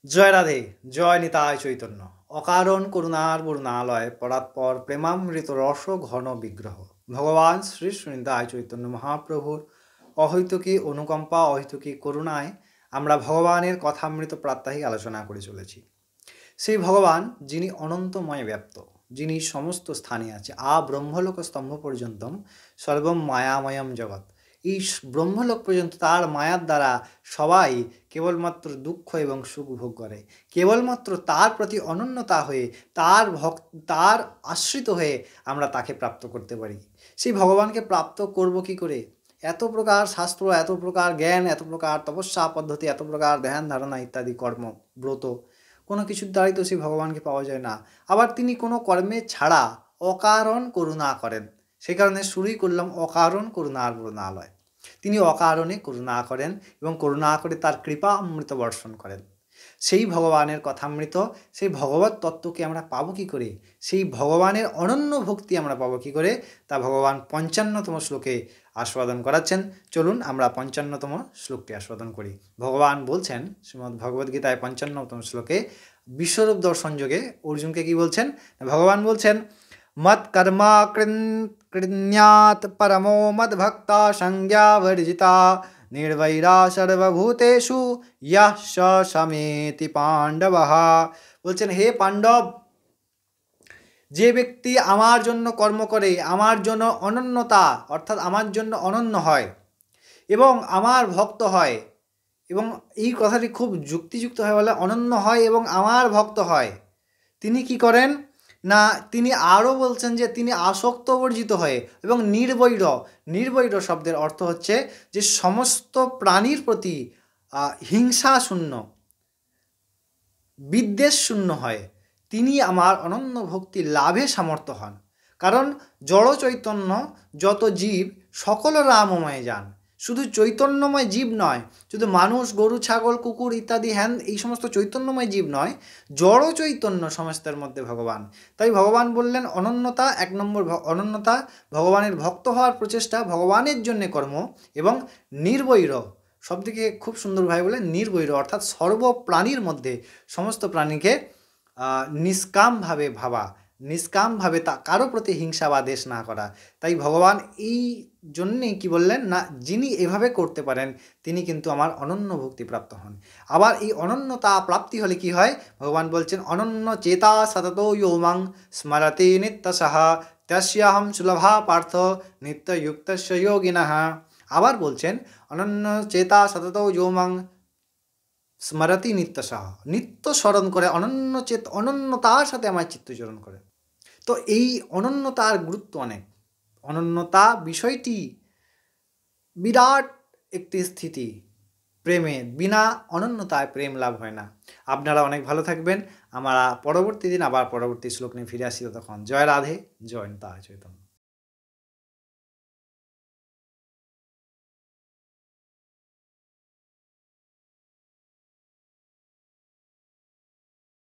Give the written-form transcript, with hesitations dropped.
জয় রাধে, জয় নিতাই চৈতন্য। অকারণ করুণার বরুণালয়, পরাৎপর প্রেমামৃত রস ঘন বিগ্রহ। ভগবান শ্রী নিতাই চৈতন্য মহাপ্রভুর অহৈতুকী অনুকম্পা, অহৈতুকী করুণায় আমরা ভগবানের কথামৃত প্রাত্যহিক আলোচনা করে চলেছি। সেই ভগবান যিনি অনন্তময় ব্যাপ্ত, যিনি সমস্ত স্থানে আছে। ব্রহ্মলোক স্তম্ভ পর্যন্তম সর্বম মায়াময়ম জগৎ। এই ব্রহ্মলোক পর্যন্ত তার মায়ার দ্বারা সবাই কেবলমাত্র দুঃখ এবং সুখ ভোগ করে। কেবলমাত্র তার প্রতি অনন্যতা হয়ে, তার আশ্রিত হয়ে আমরা তাকে প্রাপ্ত করতে পারি। সেই ভগবানকে প্রাপ্ত করব কি করে? এত প্রকার শাস্ত্র, এত প্রকার জ্ঞান, এত প্রকার তপস্যা পদ্ধতি, এত প্রকার ধ্যান ধারণা ইত্যাদি কর্ম ব্রত, কোনো কিছুর দ্বারাই তো সেই ভগবানকে পাওয়া যায় না। আবার তিনি কোনো কর্মে ছাড়া অকারণ করুণা করেন। সেই কারণে শুরুই করলাম অকারণ করুণার বরুণালয়। তিনি অকারণে করুণা করেন এবং করুণা করে তার কৃপা অমৃত বর্ষণ করেন। সেই ভগবানের কথামৃত, সেই ভগবত তত্ত্বকে আমরা পাবো কী করে? সেই ভগবানের অনন্য ভক্তি আমরা পাবো কী করে? তা ভগবান ৫৫তম শ্লোকে আস্বাদন করাচ্ছেন। চলুন আমরা ৫৫তম শ্লোকটি আস্বাদন করি। ভগবান বলছেন শ্রীমদ্ ভগবদ্গীতায় ৫৫তম শ্লোকে বিশ্বরূপ দর্শন যোগে অর্জুনকে কি বলছেন? ভগবান বলছেন, মত কর্মা কৃণ্যাত পরমো মদ ভক্তা সংজ্ঞা বর্জিতা নির্বৈরা সর্বভূতেষু ইয়াহ সমেতি পাণ্ডবঃ। বলছেন, হে পাণ্ডব, যে ব্যক্তি আমার জন্য কর্ম করে, আমার জন্য অনন্যতা অর্থাৎ আমার জন্য অনন্য হয় এবং আমার ভক্ত হয়, এবং এই কথাটি খুব যুক্তিযুক্তভাবে বলে, অনন্য হয় এবং আমার ভক্ত হয়, তিনি কি করেন না, তিনি আরও বলছেন যে তিনি আসক্ত বর্জিত হয়ে এবং নির্বৈর শব্দের অর্থ হচ্ছে যে সমস্ত প্রাণীর প্রতি হিংসা শূন্য, বিদ্বেষ শূন্য হয়, তিনি আমার অনন্য ভক্তি লাভে সামর্থ্য হন। কারণ জড় চৈতন্য যত জীব সকল রামময় যান। শুধু চৈতন্যময় জীব নয়, শুধু মানুষ, গরু, ছাগল, কুকুর ইত্যাদি এই সমস্ত চৈতন্যময় জীব নয়, জড় চৈতন্য সমস্তের মধ্যে ভগবান। তাই ভগবান বললেন অনন্যতা, ১ নম্বর অনন্যতা, ভগবানের ভক্ত হওয়ার প্রচেষ্টা, ভগবানের জন্যে কর্ম, এবং নির্বৈর সবদিকে খুব সুন্দরভাবে বলে নির্বৈর অর্থাৎ সর্বপ্রাণীর মধ্যে সমস্ত প্রাণীকে নিষ্কামভাবে ভাবা, নিষ্কামভাবে কারো প্রতি হিংসা বা দেশ না করা। তাই ভগবান এই জন্যেই কি বললেন না, যিনি এভাবে করতে পারেন তিনি কিন্তু আমার অনন্য ভক্তি প্রাপ্ত হন। আবার এই অনন্যতা প্রাপ্তি হলে কি হয়? ভগবান বলছেন, অনন্য চেতা সততো ইয়ো মাং স্মরতে নিত্যশঃ তস্যাহং সুলভা পার্থ নিত্যযুক্তস্য যোগিনঃ। আবার বলছেন, অনন্য চেতা সততো ইয়ো মাং স্মরতি নিত্যশঃ, নিত্য স্মরণ করে, অনন্যতার সাথে আমার চিত্তচরণ করে। তো এই অনন্যতার গুরুত্ব অনেক। অনন্যতা বিষয়টি বিরাট একটি স্থিতি। প্রেমে বিনা অনন্যতায় প্রেম লাভ হয় না। আপনারা অনেক ভালো থাকবেন। আমরা পরবর্তী দিন আবার পরবর্তী শ্লোক নিয়ে ফিরে আসি। তখন জয় রাধে, জয় নিতাই চৈতন্য।